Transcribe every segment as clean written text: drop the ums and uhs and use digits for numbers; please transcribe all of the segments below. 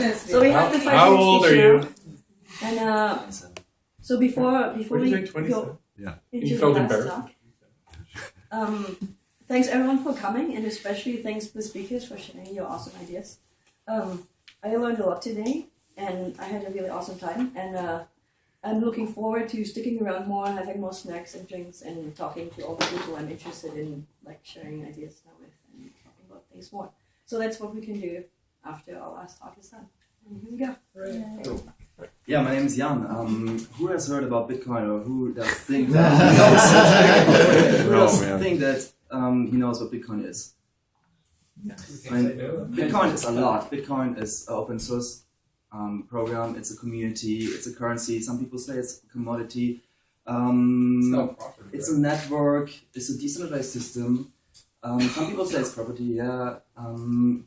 So we have the 5 How minutes old each are you? now. And so before What we did you say, 27? go Yeah. into You the felt last embarrassed? talk, thanks everyone for coming, and especially thanks to the speakers for sharing your awesome ideas. I learned a lot today, and I had a really awesome time. And I'm looking forward to sticking around more, having more snacks and drinks, and talking to all the people I'm interested in, like sharing ideas now with and talking about things more. So that's what we can do after our last talk is done. And here we go. Right. Yeah, my name is Jan. Who has heard about Bitcoin, or who does think that he knows what Bitcoin is? Yes. I mean, Bitcoin is a lot. Bitcoin is an open source program. It's a community. It's a currency. Some people say it's a commodity. It's a network. It's a decentralized system. Some people say it's property. Yeah.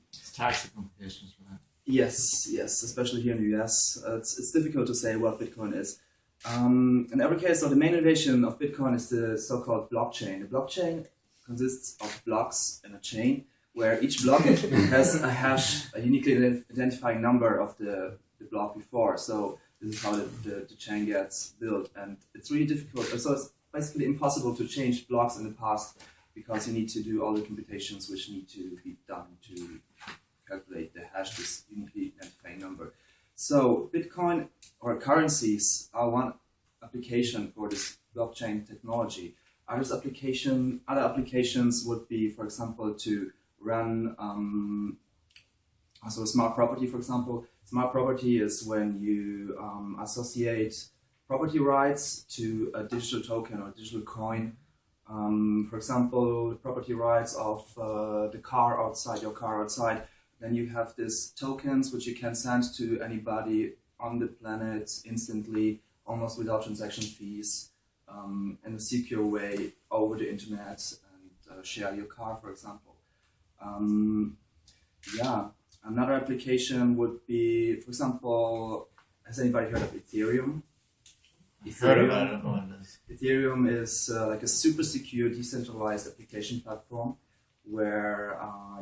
It's tax implications for that. Yes, especially here in the US. It's difficult to say what Bitcoin is. In every case, so the main innovation of Bitcoin is the so-called blockchain. The blockchain consists of blocks in a chain, where each block has a hash, a uniquely identifying number of the block before. So this is how the chain gets built. And it's really difficult. So it's basically impossible to change blocks in the past, because you need to do all the computations which need to be done to calculate the hash, this uniquely identifying number. So Bitcoin or currencies are one application for this blockchain technology. Other applications would be, for example, to run a smart property, for example. Smart property is when you associate property rights to a digital token or digital coin. For example, the property rights of the car outside, your car outside. Then you have these tokens which you can send to anybody on the planet instantly, almost without transaction fees, in a secure way over the internet, and share your car, for example. Another application would be, for example, has anybody heard of Ethereum? Heard about it, I don't know what it is. Ethereum is like a super secure, decentralized application platform where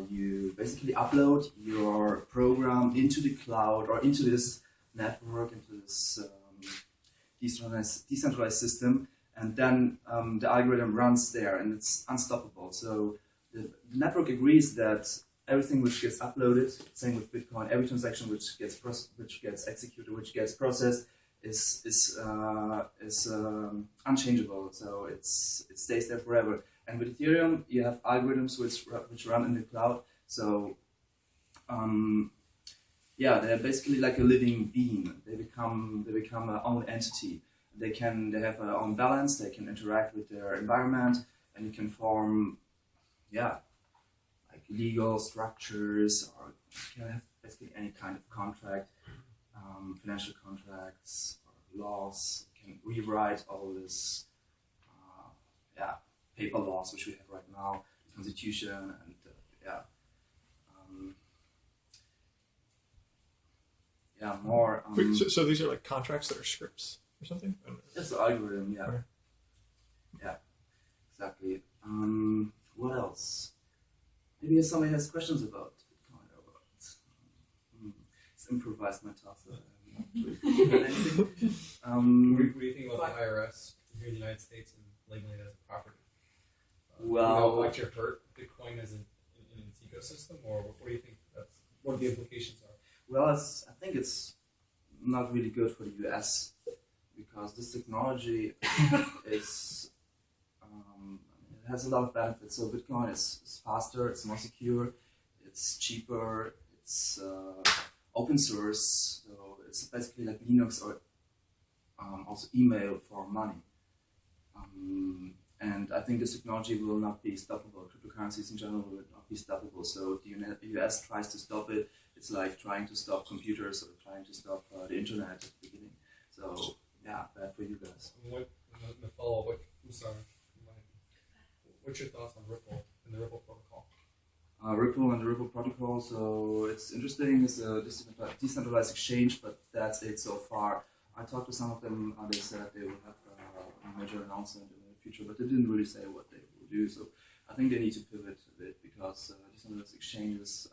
you basically upload your program into the cloud or into this network, into this decentralized system, and then the algorithm runs there, and it's unstoppable. So the network agrees that everything which gets uploaded, same with Bitcoin, every transaction which gets executed, which gets processed, is unchangeable. So it stays there forever. And with Ethereum, you have algorithms which run in the cloud. So they're basically like a living being. They become their own entity. They have their own balance. They can interact with their environment, and you can form, like legal structures, or you can have basically any kind of contract, financial contracts or laws. You can rewrite all this, paper laws which we have right now, the Constitution, and more. Wait, so these are like contracts that are scripts or something? It's an algorithm, yeah. Okay. Yeah, exactly. What else? Maybe somebody has questions about Bitcoin or what? It's improvised my task. What do you think about the IRS here in the United States and labeling it as a property? What you hurt Bitcoin as in its ecosystem, or what do you think what the implications are? Well, I think it's not really good for the US, because this technology is it has a lot of benefits. So Bitcoin is faster, it's more secure, it's cheaper, it's open source. So it's basically like Linux, or also email for money. And I think this technology will not be stoppable. Cryptocurrencies in general will not be stoppable. So if the US tries to stop it, it's like trying to stop computers or trying to stop the internet at the beginning. So bad for you guys. The follow-up, what's your thoughts on Ripple and the Ripple protocol? Ripple and the Ripple protocol, so it's interesting. It's a decentralized exchange, but that's it so far. I talked to some of them, they said they will have a major announcement in the future, but they didn't really say what they will do. So I think they need to pivot a bit, because decentralized exchanges,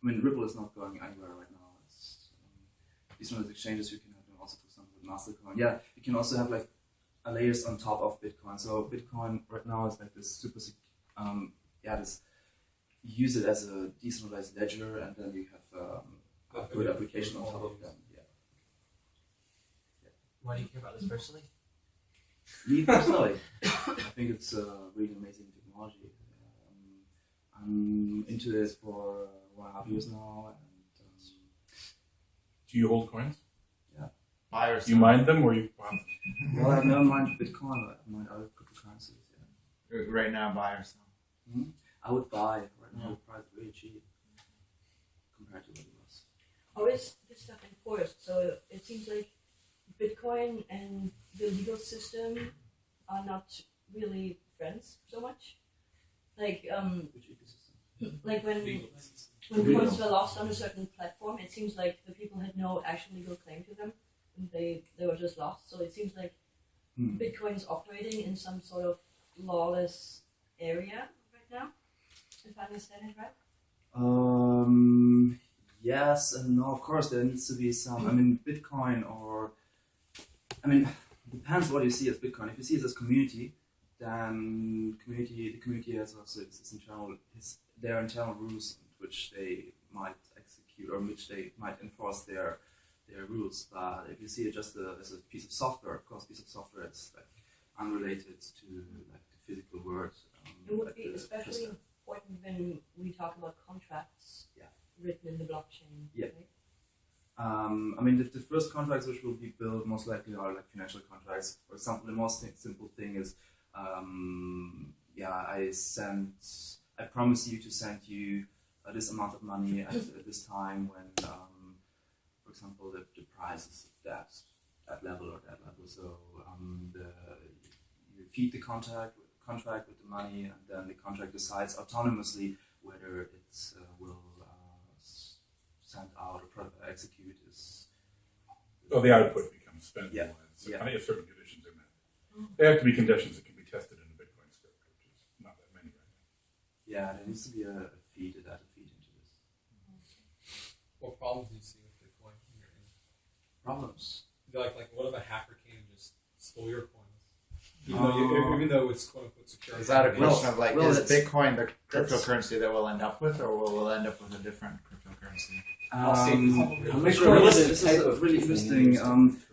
Ripple is not going anywhere right now. It's decentralized exchanges. You can have them also, for example, with Mastercoin. Yeah, you can also have like layers on top of Bitcoin. So Bitcoin right now is like this super, this you use it as a decentralized ledger, and then you have a good application on top of them. Yeah. Why do you care about this personally? Me personally, I think it's a really amazing technology. I'm into it for 1.5 years now, and Do you hold coins? Buy or Do sell? you mind them or you buy them? well, I've never minded Bitcoin, but I've minded other cryptocurrencies. Yeah. Right now, buy or sell? I would buy right now. The price is really cheap compared to what it was. How is this stuff enforced? So it seems like Bitcoin and the legal system are not really friends so much. Like Which ecosystem? like when Legal. coins were lost on a certain platform, it seems like the people had no actual legal claim to them, and they were just lost. So it seems like Bitcoin's operating in some sort of lawless area right now, if I understand it right. Yes and no. Of course, there needs to be some. I mean, Bitcoin depends what you see as Bitcoin. If you see it as community, then the community has also their internal rules which they might execute or which they might enforce their rules. But if you see it just as a piece of software, of course, piece of software is like unrelated to like the physical world. It would like be the especially crystal. important when we talk about contracts written in the blockchain. Yeah. Right? The first contracts which will be built most likely are like financial contracts. For example, the most simple thing is, I promise you to send you this amount of money at this time when, for example, the price is that level or that level. So you feed the contract with the money, and then the contract decides autonomously whether it will send out or execute is. Oh, the output becomes spendable. Yeah. So Yeah. I have certain conditions in that. They have to be conditions that can be tested in a Bitcoin script, which is not that many right now. Yeah, there needs to be a data feed into this. What problems do you see with Bitcoin in your end? Problems. Like what if a hacker came and just stole your coins? Even though it's quote unquote secure. Is that a question of like, is that's- Bitcoin the cryptocurrency that we'll end up with, or will end up with a different cryptocurrency? This is really interesting.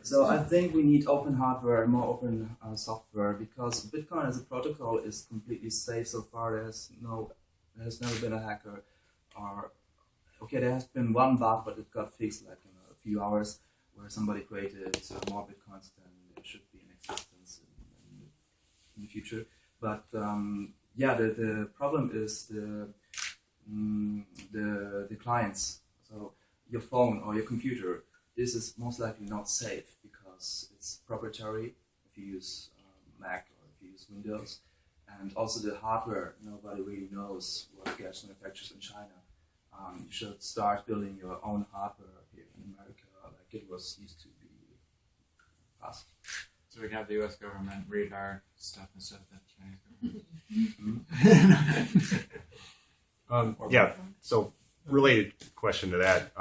So I think we need open hardware, more open software, because Bitcoin as a protocol is completely safe so far. There's never been a hacker, there has been one bug, but it got fixed like in a few hours, where somebody created more Bitcoins than there should be in existence in the future. But the problem is the clients. So your phone or your computer, this is most likely not safe because it's proprietary if you use Mac or if you use Windows. And also the hardware, nobody really knows what gets manufactured in China. You should start building your own hardware here in America like it was used to be past. So we can have the US government read our stuff instead of the Chinese government. So related question to that.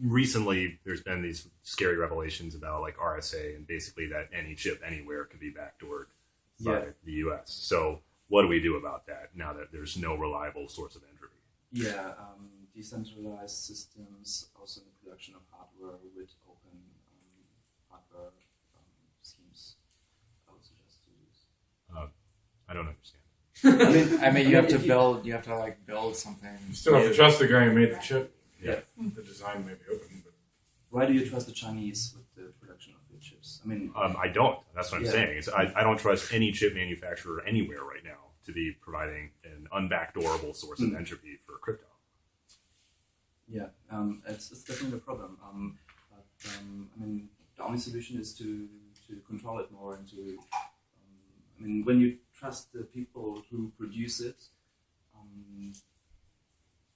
Recently, there's been these scary revelations about like RSA and basically that any chip anywhere can be backdoored by the U.S. So what do we do about that now that there's no reliable source of entropy? Yeah, decentralized systems, also in the production of hardware with open hardware schemes. I would suggest to use. I don't understand. I mean, you have to build something. You still have to trust the guy who made the chip. Yeah. The design may be open, but Why do you trust the Chinese with the production of your chips? I don't. That's what I'm Yeah. saying. I don't trust any chip manufacturer anywhere right now to be providing an unbackdoorable source of entropy for crypto. Yeah, it's definitely a problem. The only solution is to control it more and to. When you trust the people who produce it,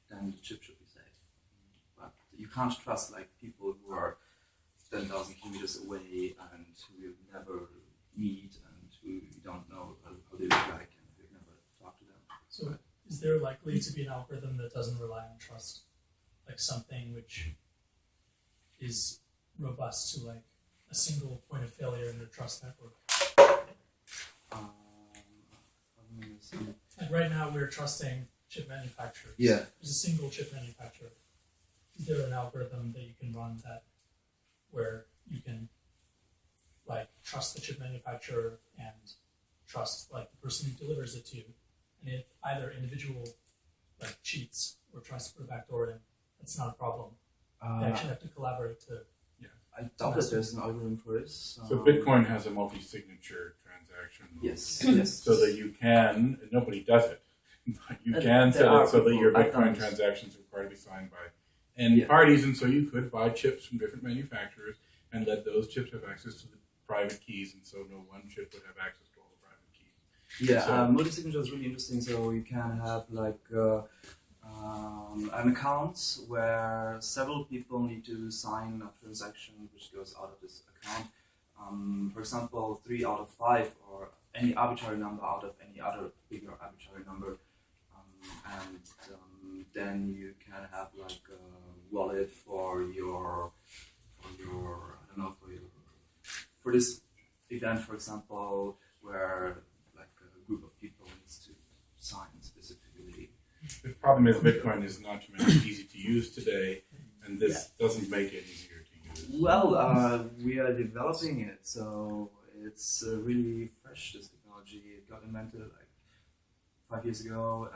then the chip should be safe. But you can't trust like people who are 10,000 kilometers away and who you never meet and who you don't know how they look like and you've never talked to them. So is there likely to be an algorithm that doesn't rely on trust? Like something which is robust to like a single point of failure in a trust network. Like right now, we're trusting chip manufacturers. Yeah. There's a single chip manufacturer. Is there an algorithm that you can run that where you can like trust the chip manufacturer and trust like the person who delivers it to you, and if either individual like cheats or tries to put a backdoor in, that's not a problem. They actually have to collaborate to. I doubt that there's an algorithm for this. So Bitcoin has a multi-signature transaction mode. Yes, yes. So that you can, nobody does it, but you And can there set are it so that your people- Bitcoin transactions are required to be signed by N Yeah. parties, and so you could buy chips from different manufacturers and let those chips have access to the private keys, and so no one chip would have access to all the private keys. Yeah, So- multi-signature is really interesting. So you can have like an account where several people need to sign a transaction which goes out of this account. For example, 3 out of 5 or any arbitrary number out of any other bigger arbitrary number. Then you can have like a wallet for for this event, for example, where like a group of people needs to sign specifically. The problem is Bitcoin is not easy to use today, and this doesn't make it easier to use. Well, we are developing it, so it's really fresh, this technology. It got invented like 5 years ago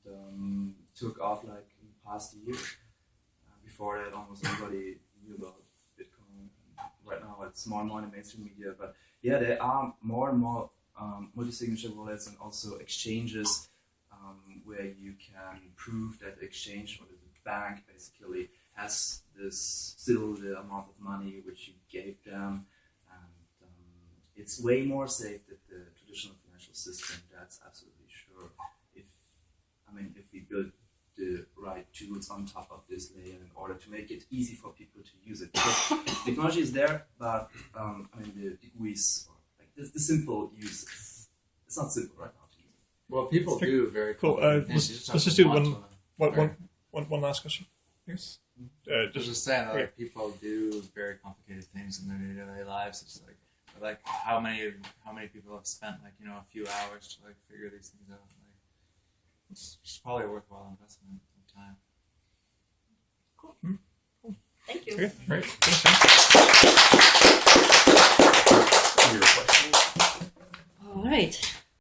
and took off like in the past year. Before that, almost nobody knew about Bitcoin. Right now, it's more and more in the mainstream media. But yeah, there are more and more multi-signature wallets and also exchanges where you can prove that the exchange or the bank basically has still the amount of money which you gave them. And it's way more safe than the traditional financial system. That's absolutely sure. If we build the right tools on top of this layer in order to make it easy for people to use it. Because technology is there, but the GUIs, or like the simple uses, it's not simple right now to use it. Well, people do very Cool. complicated Let's things. You just have do to watch them. one last question. Yes. I was Just just saying that okay. like, people do very complicated things in their day-to-day lives. It's like how many people have spent like a few hours to like figure these things out. Like it's probably a worthwhile investment of time. Thank you. okay. Right. Your question. All right.